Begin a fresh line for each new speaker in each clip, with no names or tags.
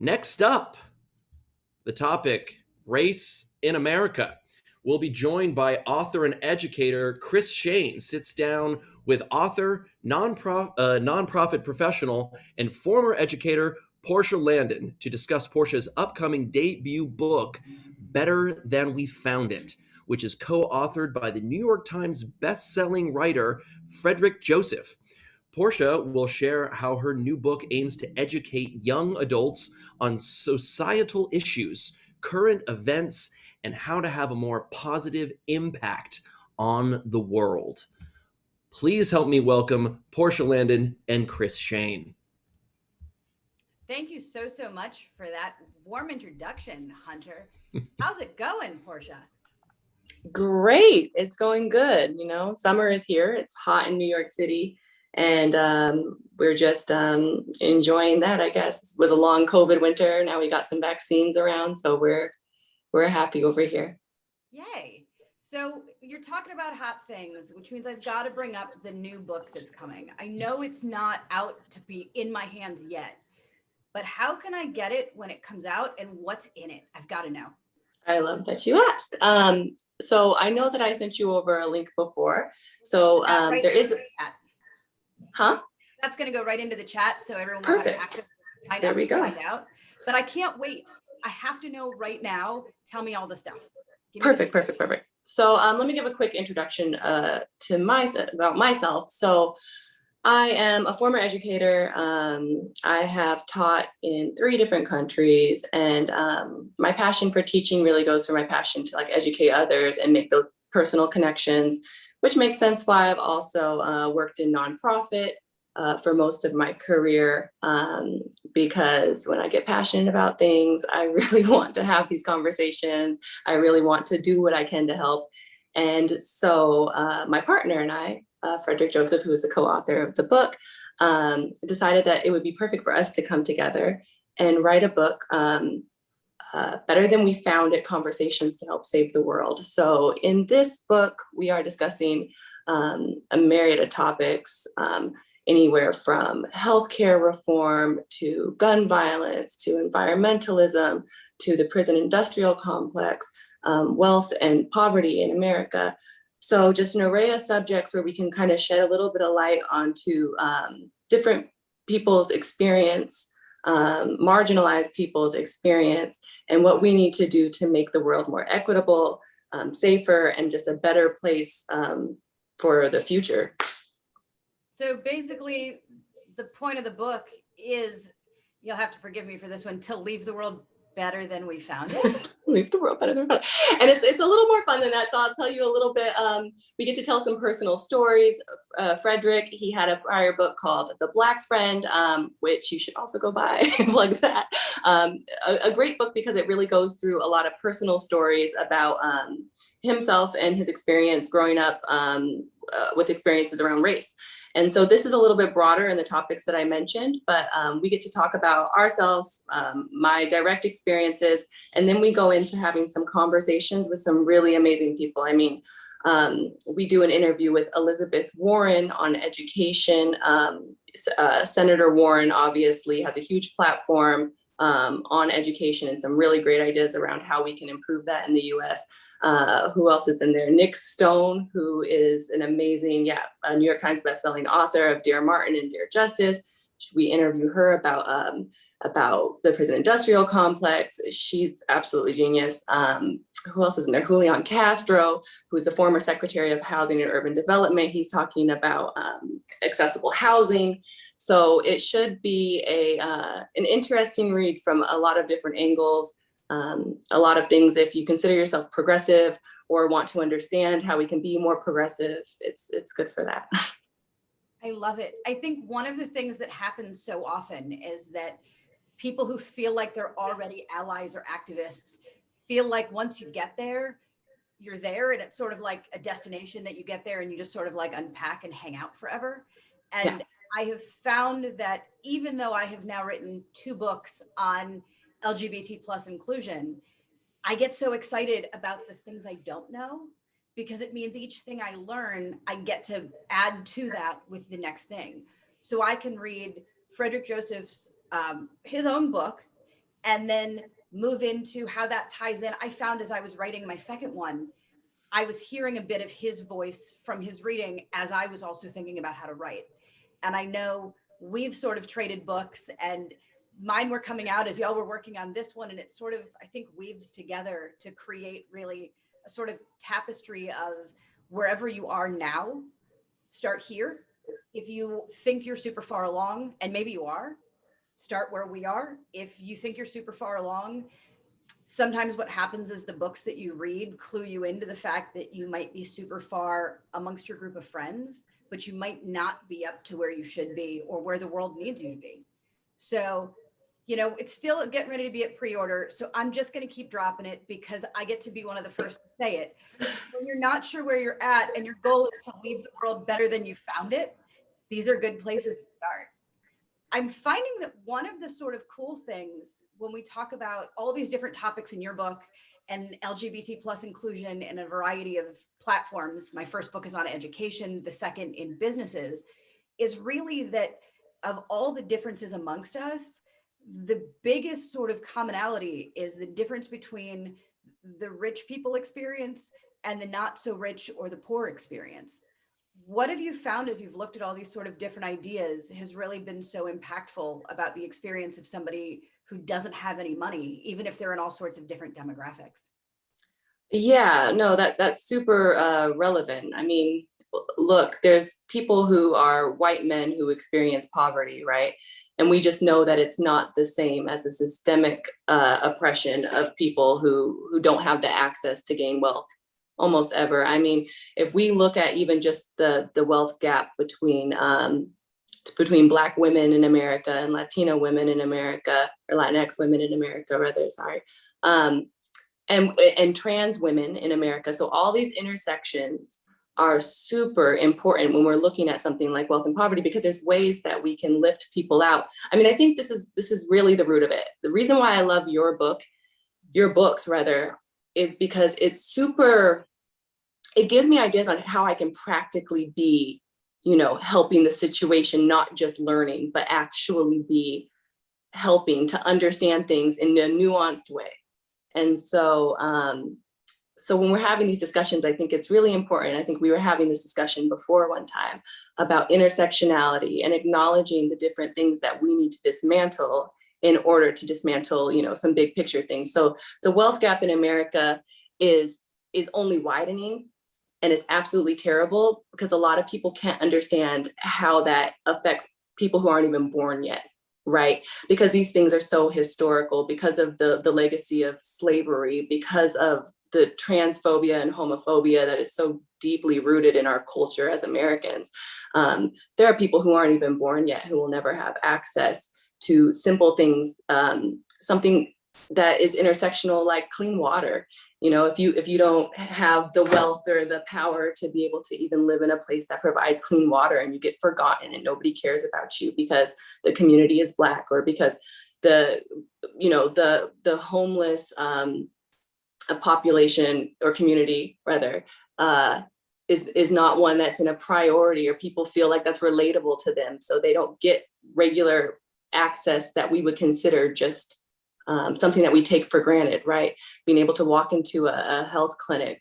Next up, the topic, race in America. We'll be joined by author and educator Kryss Shane, sits down with author, nonprofit professional, and former educator Porsche Landon to discuss Porsche's upcoming debut book, Better Than We Found It, which is co-authored by the New York Times best-selling writer Frederick Joseph. Porsche will share how her new book aims to educate young adults on societal issues, current events, and how to have a more positive impact on the world. Please help me welcome Porsche Landon and Kryss Shane.
Thank you so much for that warm introduction, Hunter. How's it going, Porsche?
Great. It's going good. You know, summer is here. It's hot in New York City. And we're just enjoying that, I guess. It was a long COVID winter. Now we got some vaccines around. So we're happy over here.
Yay. So you're talking about hot things, which means I've got to bring up the new book that's coming. I know it's not out to be in my hands yet, but how can I get it when it comes out and what's in it? I've got to know.
I love that you asked. So I know that I sent you over a link before. So there is Huh?
That's going to go right into the chat. So everyone
will have
access to
there we go.
Find out. But I can't wait. I have to know right now. Tell me all the stuff.
Perfect. So let me give a quick introduction about myself. So I am a former educator. I have taught in 3 different countries, and my passion for teaching really goes for my passion to educate others and make those personal connections, which makes sense why I've also worked in nonprofit for most of my career, because when I get passionate about things, I really want to have these conversations. I really want to do what I can to help. And so my partner and I, Frederick Joseph, who is the co-author of the book, decided that it would be perfect for us to come together and write a book, Better Than We Found It, Conversations to Help Save the World. So in this book, we are discussing a myriad of topics, anywhere from healthcare reform to gun violence to environmentalism to the prison industrial complex, wealth and poverty in America. So just an array of subjects where we can kind of shed a little bit of light onto different people's experience, marginalized people's experience, and what we need to do to make the world more equitable, safer, and just a better place for the future.
So basically, the point of the book is, you'll have to forgive me for this one, to leave the world better than we found it.
Leave the world better than we found it. And it's a little more fun than that. So I'll tell you a little bit. We get to tell some personal stories. Frederick, he had a prior book called The Black Friend, which you should also go buy and plug that. A great book because it really goes through a lot of personal stories about himself and his experience growing up with experiences around race. And so this is a little bit broader in the topics that I mentioned, but we get to talk about ourselves, my direct experiences, and then we go into having some conversations with some really amazing people. I mean, we do an interview with Elizabeth Warren on education. Senator Warren obviously has a huge platform on education and some really great ideas around how we can improve that in the US. Who else is in there? Nick Stone, who is an amazing, a New York Times bestselling author of Dear Martin and Dear Justice. We interview her about the prison industrial complex. She's absolutely genius. Who else is in there? Julian Castro, who is the former Secretary of Housing and Urban Development. He's talking about accessible housing. So it should be an interesting read from a lot of different angles. A lot of things, if you consider yourself progressive or want to understand how we can be more progressive, it's good for that.
I love it. I think one of the things that happens so often is that people who feel like they're already allies or activists feel like once you get there, you're there, and it's sort of like a destination that you get there and you just sort of like unpack and hang out forever. And I have found that even though I have now written 2 books on LGBT plus inclusion, I get so excited about the things I don't know, because it means each thing I learn, I get to add to that with the next thing. So I can read Frederick Joseph's, his own book, and then move into how that ties in. I found as I was writing my second one, I was hearing a bit of his voice from his reading as I was also thinking about how to write. And I know we've sort of traded books, and mine were coming out as y'all were working on this one. And it sort of, I think, weaves together to create really a sort of tapestry of wherever you are now, start here. If you think you're super far along, and maybe you are, start where we are. If you think you're super far along, sometimes what happens is the books that you read clue you into the fact that you might be super far amongst your group of friends, but you might not be up to where you should be or where the world needs you to be. So, you know, it's still getting ready to be at pre-order. So I'm just going to keep dropping it because I get to be one of the first to say it. When you're not sure where you're at and your goal is to leave the world better than you found it, these are good places to start. I'm finding that one of the sort of cool things when we talk about all these different topics in your book and LGBT plus inclusion in a variety of platforms, my first book is on education, the second in businesses, is really that of all the differences amongst us, the biggest sort of commonality is the difference between the rich people experience and the not so rich or the poor experience. What have you found as you've looked at all these sort of different ideas has really been so impactful about the experience of somebody who doesn't have any money, even if they're in all sorts of different demographics?
Yeah, no, that's super relevant. I mean, look, there's people who are white men who experience poverty, right? And we just know that it's not the same as a systemic oppression of people who don't have the access to gain wealth almost ever. I mean, if we look at even just the wealth gap between Black women in America and Latino women in America, or Latinx women in America, rather, sorry, and trans women in America. So all these intersections are super important when we're looking at something like wealth and poverty, because there's ways that we can lift people out. I mean, I think this is really the root of it. The reason why I love your books rather, is because it gives me ideas on how I can practically be, you know, helping the situation, not just learning, but actually be helping to understand things in a nuanced way. And so, so when we're having these discussions, I think it's really important. I think we were having this discussion before one time about intersectionality and acknowledging the different things that we need to dismantle in order to dismantle, you know, some big picture things. So the wealth gap in America is only widening, and it's absolutely terrible because a lot of people can't understand how that affects people who aren't even born yet, right? Because these things are so historical, because of the legacy of slavery, because of the transphobia and homophobia that is so deeply rooted in our culture as Americans. There are people who aren't even born yet who will never have access to simple things, something that is intersectional, like clean water. You know, if you don't have the wealth or the power to be able to even live in a place that provides clean water, and you get forgotten and nobody cares about you because the community is Black, or because the homeless population or community rather is not one that's in a priority, or people feel like that's relatable to them, so they don't get regular access that we would consider just something that we take for granted, right? Being able to walk into a health clinic.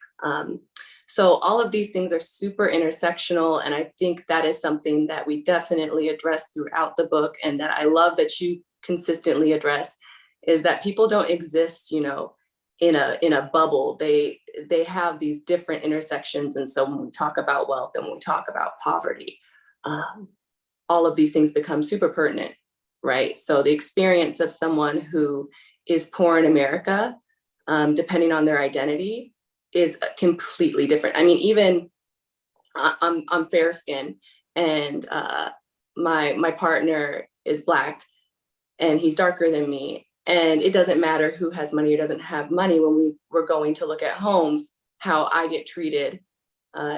So all of these things are super intersectional. And I think that is something that we definitely address throughout the book, and that I love that you consistently address, is that people don't exist, you know, in a bubble. They have these different intersections. And so when we talk about wealth and when we talk about poverty, all of these things become super pertinent, right? So the experience of someone who is poor in America, depending on their identity, is completely different. I mean, even I'm fair skinned, and my partner is Black, and he's darker than me. And it doesn't matter who has money or doesn't have money. When we're going to look at homes, how I get treated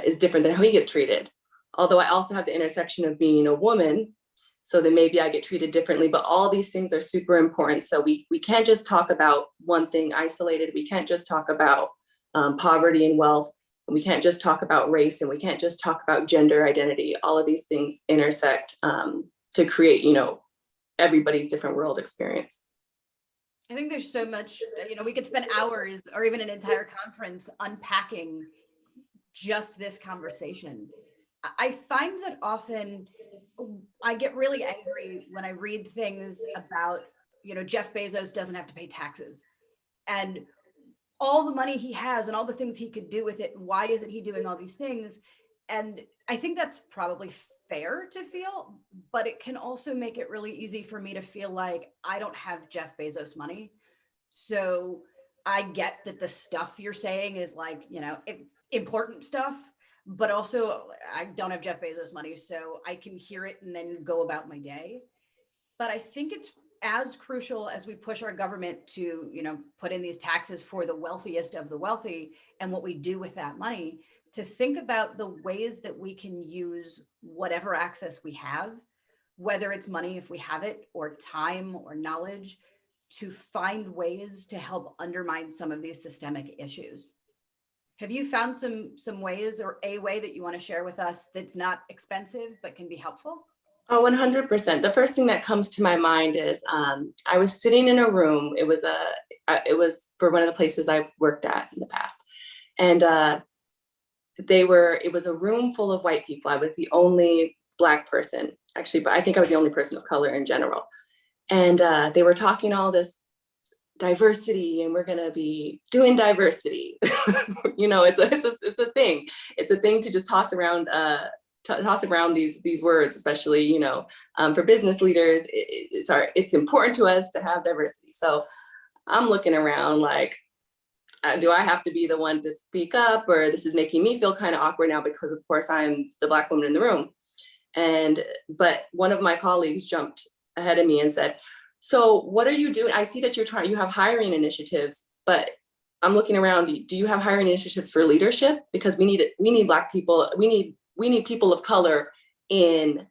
is different than how he gets treated. Although I also have the intersection of being a woman, so then maybe I get treated differently, but all these things are super important. So we can't just talk about one thing isolated. We can't just talk about poverty and wealth. And we can't just talk about race, and we can't just talk about gender identity. All of these things intersect to create, you know, everybody's different world experience.
I think there's so much, we could spend hours or even an entire conference unpacking just this conversation. I find that often I get really angry when I read things about, Jeff Bezos doesn't have to pay taxes and all the money he has and all the things he could do with it. And why isn't he doing all these things? And I think that's probably fair to feel, but it can also make it really easy for me to feel like I don't have Jeff Bezos money. So I get that the stuff you're saying is like, important stuff, but also I don't have Jeff Bezos money, so I can hear it and then go about my day. But I think it's as crucial as we push our government to, put in these taxes for the wealthiest of the wealthy and what we do with that money, to think about the ways that we can use whatever access we have, whether it's money if we have it, or time or knowledge, to find ways to help undermine some of these systemic issues. Have you found some ways, or a way that you want to share with us that's not expensive but can be helpful?
Oh, 100%. The first thing that comes to my mind is I was sitting in a room. It was for one of the places I worked at in the past, and it was a room full of white people. I was the only Black person, actually, but I think I was the only person of color in general. And they were talking all this diversity, and we're going to be doing diversity. It's a thing. It's a thing to just toss around these words, especially, for business leaders. It's important to us to have diversity. So I'm looking around like, do I have to be the one to speak up, or this is making me feel kind of awkward now because of course I'm the Black woman in the room. But one of my colleagues jumped ahead of me and said, so what are you doing? I see that you have hiring initiatives, but I'm looking around. Do you have hiring initiatives for leadership? Because we need Black people. We need people of color in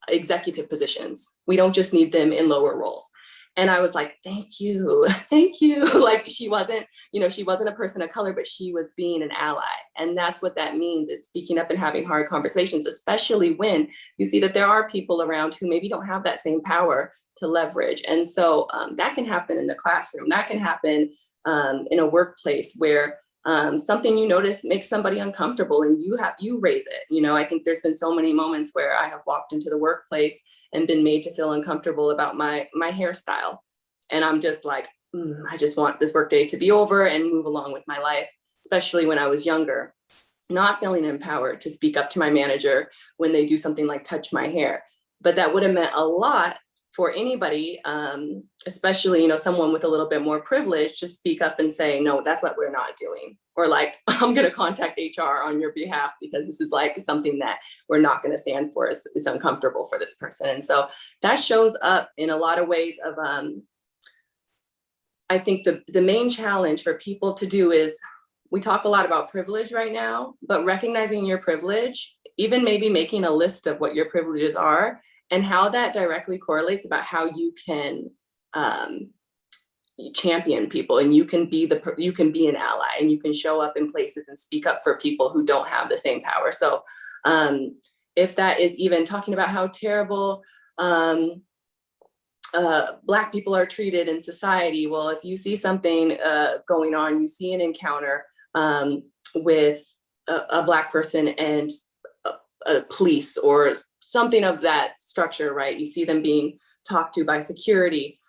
executive positions. We don't just need them in lower roles. And I was like, thank you. Like she wasn't a person of color, but she was being an ally. And that's what that means, is speaking up and having hard conversations, especially when you see that there are people around who maybe don't have that same power to leverage. And so that can happen in the classroom. That can happen in a workplace where something you notice makes somebody uncomfortable and you raise it. I think there's been so many moments where I have walked into the workplace and been made to feel uncomfortable about my hairstyle. And I'm just like, I just want this workday to be over and move along with my life, especially when I was younger, not feeling empowered to speak up to my manager when they do something like touch my hair. But that would have meant a lot for anybody, especially, someone with a little bit more privilege, to speak up and say, no, that's what we're not doing. Or like, I'm going to contact HR on your behalf because this is like something that we're not going to stand for. It's uncomfortable for this person. And so that shows up in a lot of ways of, I think the main challenge for people to do is, we talk a lot about privilege right now, but recognizing your privilege, even maybe making a list of what your privileges are, and how that directly correlates about how you can champion people, and you can be an ally, and you can show up in places and speak up for people who don't have the same power. So if that is even talking about how terrible Black people are treated in society, well, if you see something going on, you see an encounter with a Black person and a police or something of that structure, right? You see them being talked to by security,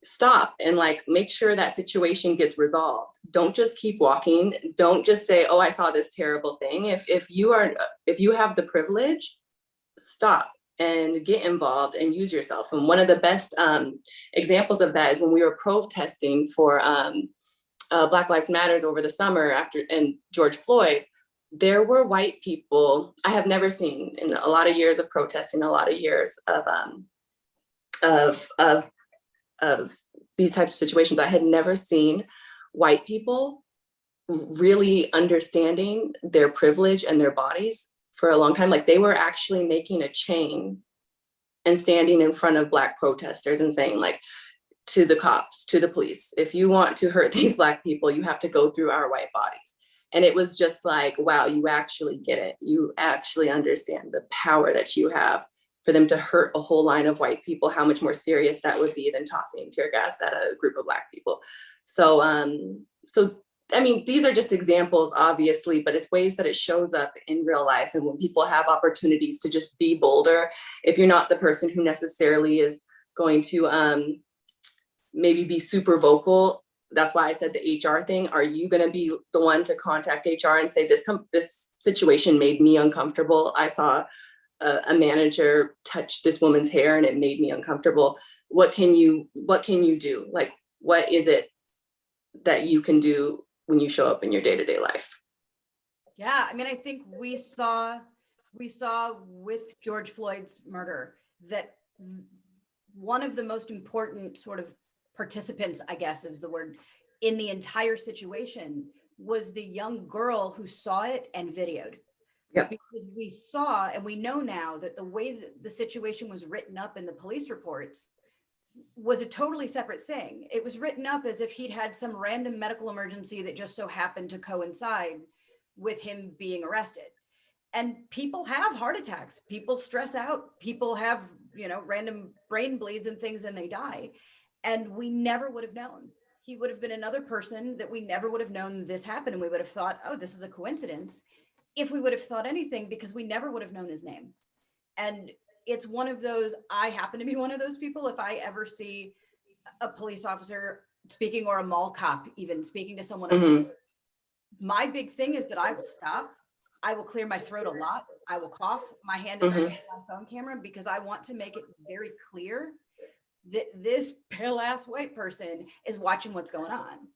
stop and like make sure that situation gets resolved. Don't just keep walking. Don't just say, oh, I saw this terrible thing. If you have the privilege, stop and get involved and use yourself. And one of the best examples of that is when we were protesting for Black Lives Matters over the summer and George Floyd. There were white people I have never seen in a lot of years of protesting, a lot of years of these types of situations. I had never seen white people really understanding their privilege and their bodies for a long time. Like they were actually making a chain and standing in front of Black protesters and saying, like, to the cops, to the police, if you want to hurt these Black people, you have to go through our white bodies. And it was just like, wow, you actually get it. You actually understand the power that you have for them to hurt a whole line of white people, how much more serious that would be than tossing tear gas at a group of Black people. So, I mean, these are just examples, obviously, but it's ways that it shows up in real life. And when people have opportunities to just be bolder, if you're not the person who necessarily is going to maybe be super vocal, that's why I said the HR thing. Are you going to be the one to contact HR and say, this situation made me uncomfortable? I saw a manager touch this woman's hair and it made me uncomfortable. What can you do? Like, what is it that you can do when you show up in your day-to-day life?
Yeah, I mean, I think we saw with George Floyd's murder that one of the most important sort of participants, I guess is the word, in the entire situation was the young girl who saw it and videoed.
Yep.
Because we saw, and we know now, that the way that the situation was written up in the police reports was a totally separate thing. It was written up as if he'd had some random medical emergency that just so happened to coincide with him being arrested. And people have heart attacks, people stress out, people have, random brain bleeds and things, and they die. And we never would have known. He would have been another person that we never would have known this happened. And we would have thought, oh, this is a coincidence. If we would have thought anything, because we never would have known his name. And it's one of those, I happen to be one of those people. If I ever see a police officer speaking, or a mall cop even speaking to someone else, my big thing is that I will stop. I will clear my throat a lot. I will cough. My hand is on my phone camera, because I want to make it very clear that this pale ass white person is watching what's going on.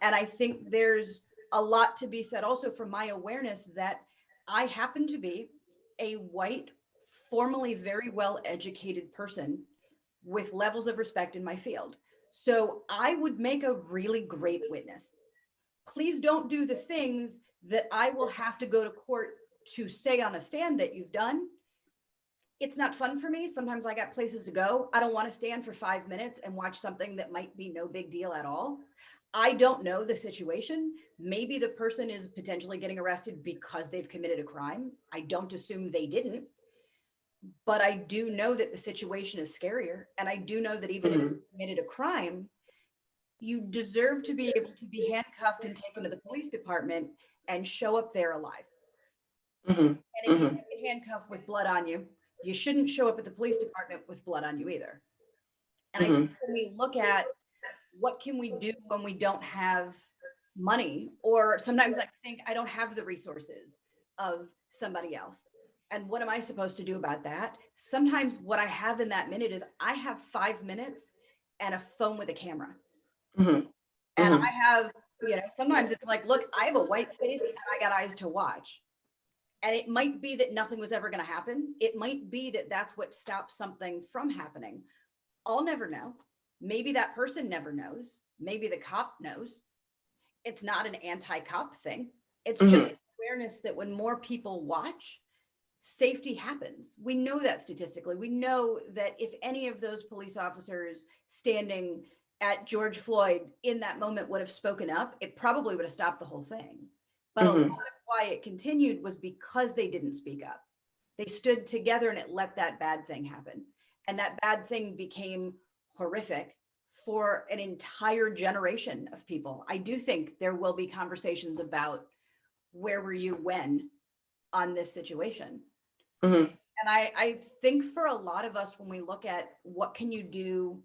And I think there's a lot to be said also for my awareness that I happen to be a white, formally very well educated person with levels of respect in my field. So I would make a really great witness. Please don't do the things that I will have to go to court to say on a stand that you've done. It's not fun for me. Sometimes I got places to go. I don't want to stand for 5 minutes and watch something that might be no big deal at all. I don't know the situation. Maybe the person is potentially getting arrested because they've committed a crime. I don't assume they didn't, but I do know that the situation is scarier. And I do know that even if you committed a crime, you deserve to be able to be handcuffed and taken to the police department and show up there alive. And if you get handcuffed with blood on you, you shouldn't show up at the police department with blood on you either. And I think when we look at what can we do when we don't have money, or sometimes I think I don't have the resources of somebody else, and what am I supposed to do about that? Sometimes what I have in that minute is I have 5 minutes and a phone with a camera. And I have, sometimes it's like, look, I have a white face and I got eyes to watch. And it might be that nothing was ever going to happen. It might be that that's what stops something from happening. I'll never know. Maybe that person never knows. Maybe the cop knows. It's not an anti-cop thing. It's just awareness that when more people watch, safety happens. We know that statistically. We know that if any of those police officers standing at George Floyd in that moment would have spoken up, it probably would have stopped the whole thing. But a lot of why it continued was because they didn't speak up. They stood together and it let that bad thing happen. And that bad thing became horrific for an entire generation of people. I do think there will be conversations about where were you when on this situation. And I think for a lot of us, when we look at what can you do,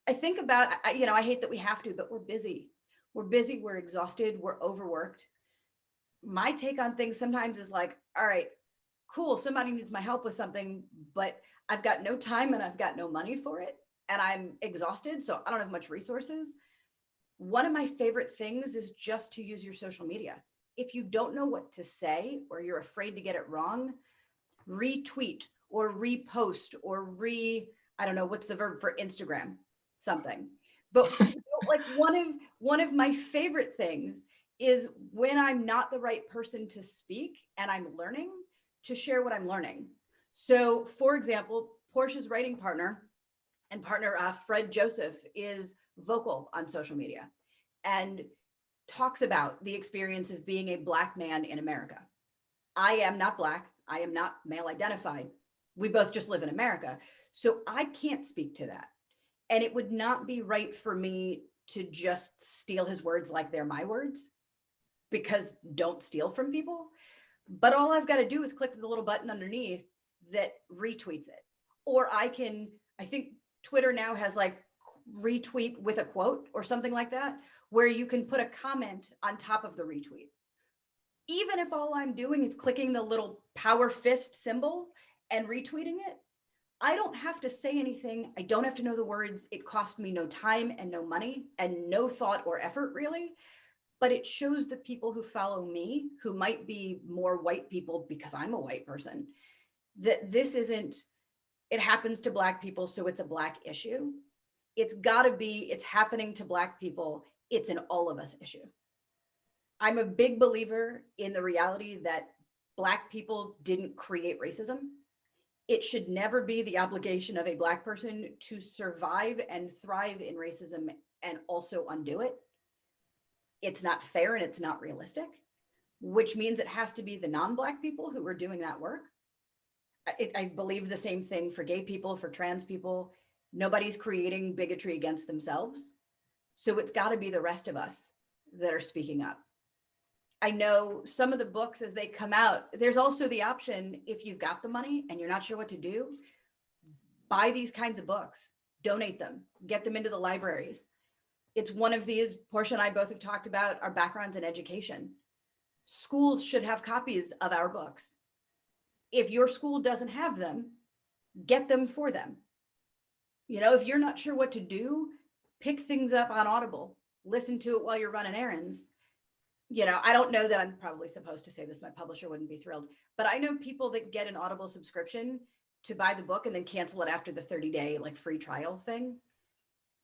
I think about, I hate that we have to, but we're busy. We're busy, we're exhausted, we're overworked. My take on things sometimes is like, all right, cool, somebody needs my help with something, but I've got no time and I've got no money for it. And I'm exhausted, so I don't have much resources. One of my favorite things is just to use your social media. If you don't know what to say, or you're afraid to get it wrong, retweet or repost or I don't know, what's the verb for Instagram? Something. But like one of my favorite things is when I'm not the right person to speak and I'm learning, to share what I'm learning. So for example, Porsche's writing partner and partner Fred Joseph is vocal on social media and talks about the experience of being a Black man in America. I am not Black. I am not male identified. We both just live in America. So I can't speak to that. And it would not be right for me to just steal his words like they're my words, because don't steal from people. But all I've got to do is click the little button underneath that retweets it. Or I think Twitter now has like retweet with a quote or something like that, where you can put a comment on top of the retweet. Even if all I'm doing is clicking the little power fist symbol and retweeting it, I don't have to say anything. I don't have to know the words. It cost me no time and no money and no thought or effort, really. But it shows the people who follow me, who might be more white people because I'm a white person, that this isn't, it happens to Black people, so it's a Black issue. It's gotta be, it's happening to Black people, it's an all of us issue. I'm a big believer in the reality that Black people didn't create racism. It should never be the obligation of a Black person to survive and thrive in racism and also undo it. It's not fair and it's not realistic, which means it has to be the non-Black people who are doing that work. I believe the same thing for gay people, for trans people. Nobody's creating bigotry against themselves. So it's got to be the rest of us that are speaking up. I know some of the books as they come out, there's also the option, if you've got the money and you're not sure what to do, buy these kinds of books, donate them, get them into the libraries. It's one of these, Porsche and I both have talked about our backgrounds in education. Schools should have copies of our books. If your school doesn't have them, get them for them. You know, if you're not sure what to do, pick things up on Audible, listen to it while you're running errands. You know, I don't know that I'm probably supposed to say this, my publisher wouldn't be thrilled, but I know people that get an Audible subscription to buy the book and then cancel it after the 30-day like free trial thing.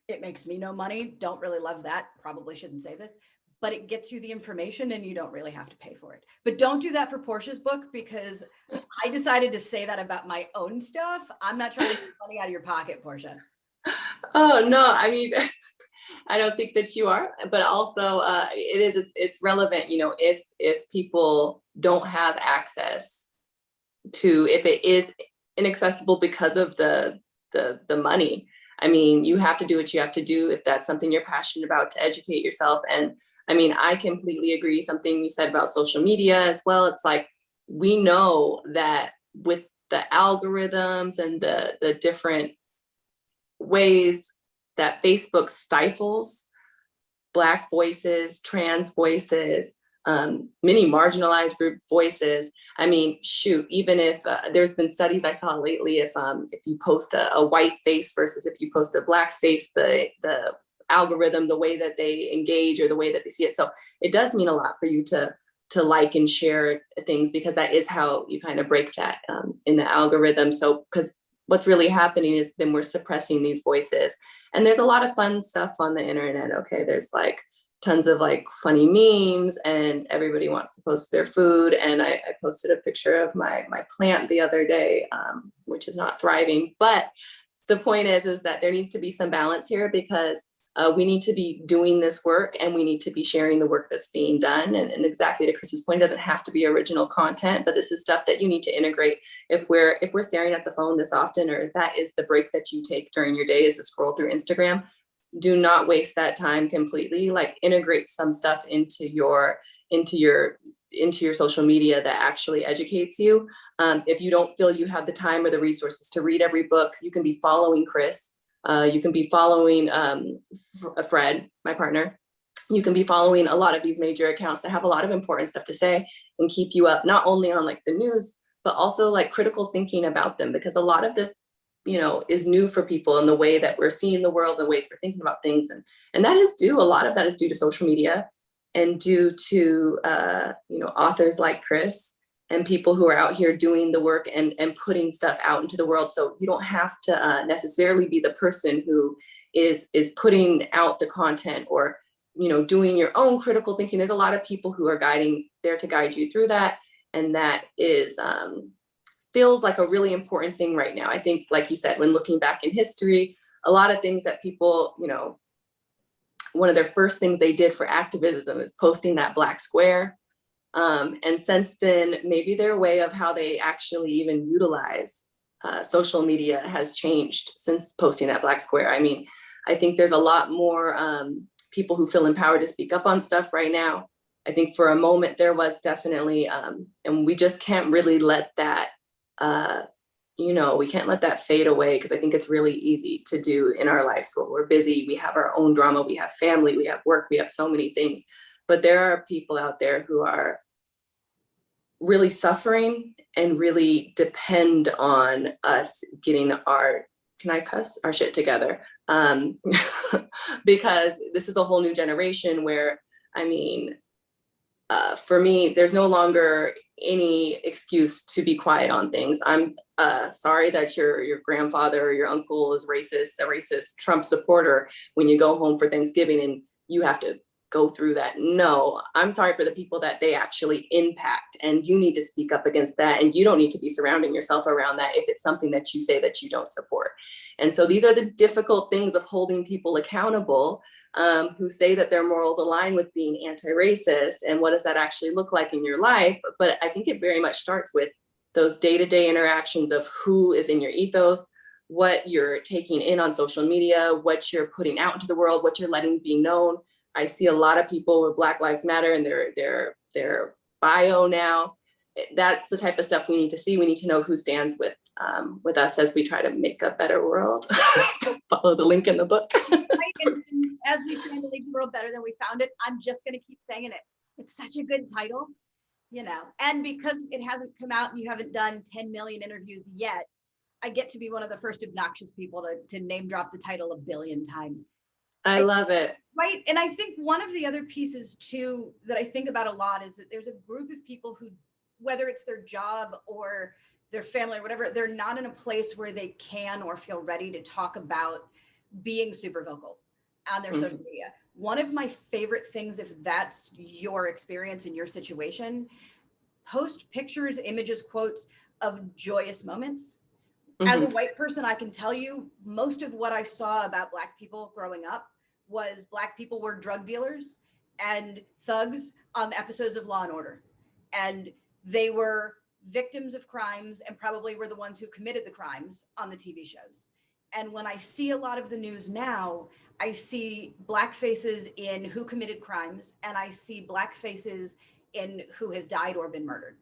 It makes me no money. Don't really love that. Probably shouldn't say this, but it gets you the information and you don't really have to pay for it. But don't do that for Porsche's book, because I decided to say that about my own stuff. I'm not trying to get money out of your pocket, Porsche.
Oh, no, I mean, I don't think that you are, but also it's relevant, you know, if people don't have access to, if it is inaccessible because of the money. I mean, you have to do what you have to do if that's something you're passionate about, to educate yourself. And I mean, I completely agree. Something you said about social media as well. It's like, we know that with the algorithms and the different ways that Facebook stifles Black voices, trans voices, many marginalized group voices. I mean, shoot, even if there's been studies I saw lately, if you post a white face versus if you post a Black face, the algorithm, the way that they engage or the way that they see it. So it does mean a lot for you to like and share things, because that is how you kind of break that in the algorithm. So, because what's really happening is then we're suppressing these voices. And there's a lot of fun stuff on the internet. Okay, there's like tons of like funny memes, and everybody wants to post their food. And I posted a picture of my plant the other day, which is not thriving. But the point is that there needs to be some balance here, because we need to be doing this work and we need to be sharing the work that's being done. And exactly to Kryss's point, it doesn't have to be original content, but this is stuff that you need to integrate. If we're staring at the phone this often, or if that is the break that you take during your day is to scroll through Instagram, do not waste that time completely. Like, integrate some stuff into your social media that actually educates you. If you don't feel you have the time or the resources to read every book, you can be following Kryss. You can be following Fred, my partner. You can be following a lot of these major accounts that have a lot of important stuff to say and keep you up, not only on like the news, but also like critical thinking about them, because a lot of this, you know, is new for people in the way that we're seeing the world, the ways we're thinking about things. And that is due, a lot of that is due to social media and due to, you know, authors like Kryss and people who are out here doing the work and putting stuff out into the world. So you don't have to necessarily be the person who is putting out the content or, you know, doing your own critical thinking. There's a lot of people who are there to guide you through that. And that is, feels like a really important thing right now. I think, like you said, when looking back in history, a lot of things that people, you know, one of their first things they did for activism is posting that Black square. And since then, maybe their way of how they actually even utilize social media has changed since posting that black square. I mean, I think there's a lot more people who feel empowered to speak up on stuff right now. I think for a moment there was definitely, and we just can't really let that, we can't let that fade away, because I think it's really easy to do in our lives where we're busy. We have our own drama, we have family, we have work, we have so many things. But there are people out there who are really suffering and really depend on us getting our, can I cuss, our shit together. Because this is a whole new generation where, I mean, for me, there's no longer any excuse to be quiet on things. I'm sorry that your grandfather or your uncle is racist, a racist Trump supporter, when you go home for Thanksgiving and you have to go through that. No, I'm sorry for the people that they actually impact, and you need to speak up against that, and you don't need to be surrounding yourself around that if it's something that you say that you don't support. And so these are the difficult things of holding people accountable, who say that their morals align with being anti-racist, and what does that actually look like in your life. But I think it very much starts with those day-to-day interactions of who is in your ethos, what you're taking in on social media, what you're putting out into the world, what you're letting be known. I see a lot of people with Black Lives Matter in their bio now. That's the type of stuff we need to see. We need to know who stands with us as we try to make a better world. Follow the link in the book.
And as we try to leave the world better than we found it, I'm just going to keep saying it. It's such a good title, and because it hasn't come out and you haven't done 10 million interviews yet, I get to be one of the first obnoxious people to name drop the title a billion times.
I love it.
Right. And I think one of the other pieces too that I think about a lot is that there's a group of people who, whether it's their job or their family or whatever, they're not in a place where they can or feel ready to talk about being super vocal on their social media. One of my favorite things, if that's your experience in your situation, post pictures, images, quotes of joyous moments. As a white person, I can tell you most of what I saw about Black people growing up was Black people were drug dealers and thugs on episodes of Law and Order. And they were victims of crimes and probably were the ones who committed the crimes on the TV shows. And when I see a lot of the news now, I see Black faces in who committed crimes, and I see Black faces in who has died or been murdered.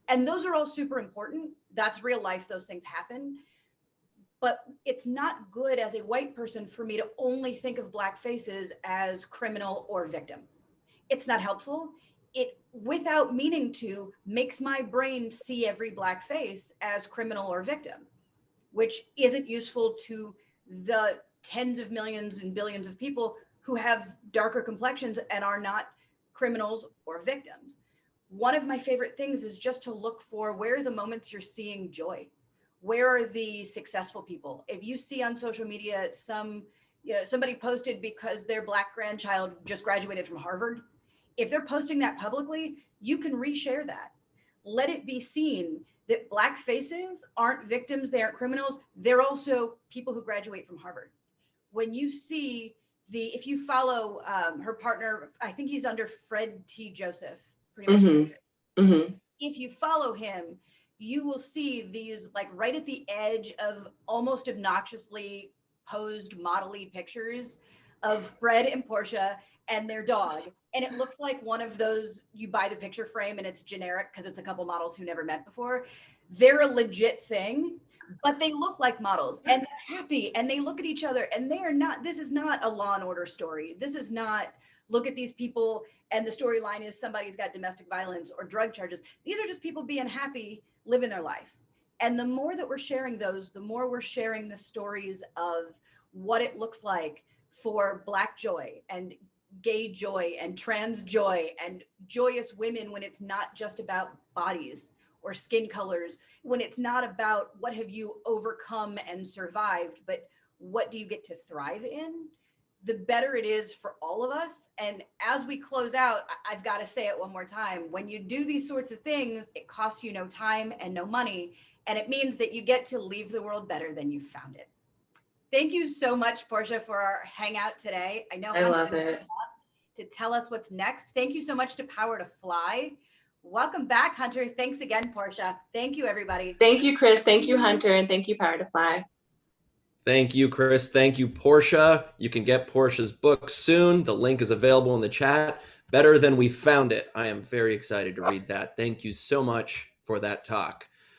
And those are all super important. That's real life. Those things happen. But it's not good as a white person for me to only think of Black faces as criminal or victim. It's not helpful. It, without meaning to, makes my brain see every Black face as criminal or victim, which isn't useful to the tens of millions and billions of people who have darker complexions and are not criminals or victims. One of my favorite things is just to look for where are the moments you're seeing joy. Where are the successful people? If you see on social media somebody posted because their Black grandchild just graduated from Harvard, if they're posting that publicly, you can reshare that. Let it be seen that Black faces aren't victims, they aren't criminals, they're also people who graduate from Harvard. When you see if you follow her partner, I think he's under Fred T. Joseph, pretty much. If you follow him, you will see these like right at the edge of almost obnoxiously posed modelly pictures of Fred and Portia and their dog. And it looks like one of those, you buy the picture frame and it's generic because it's a couple models who never met before. They're a legit thing, but they look like models and they're happy and they look at each other and they are not, this is not a Law and Order story. This is not, look at these people and the storyline is somebody's got domestic violence or drug charges. These are just people being happy, living their life. And the more that we're sharing those, the more we're sharing the stories of what it looks like for Black joy and gay joy and trans joy and joyous women when it's not just about bodies or skin colors, when it's not about what have you overcome and survived, but what do you get to thrive in, the better it is for all of us. And as we close out, I've got to say it one more time. When you do these sorts of things, it costs you no time and no money. And it means that you get to leave the world better than you found it. Thank you so much, Portia, for our hangout today. I know
I love it.
To tell us what's next. Thank you so much to Power to Fly. Welcome back, Hunter. Thanks again, Porsche. Thank you, everybody.
Thank you, Kryss. Thank you, Hunter. And thank you, Power to Fly.
Thank you, Kryss. Thank you, Porsche. You can get Porsche's book soon. The link is available in the chat. Better Than We Found It. I am very excited to read that. Thank you so much for that talk.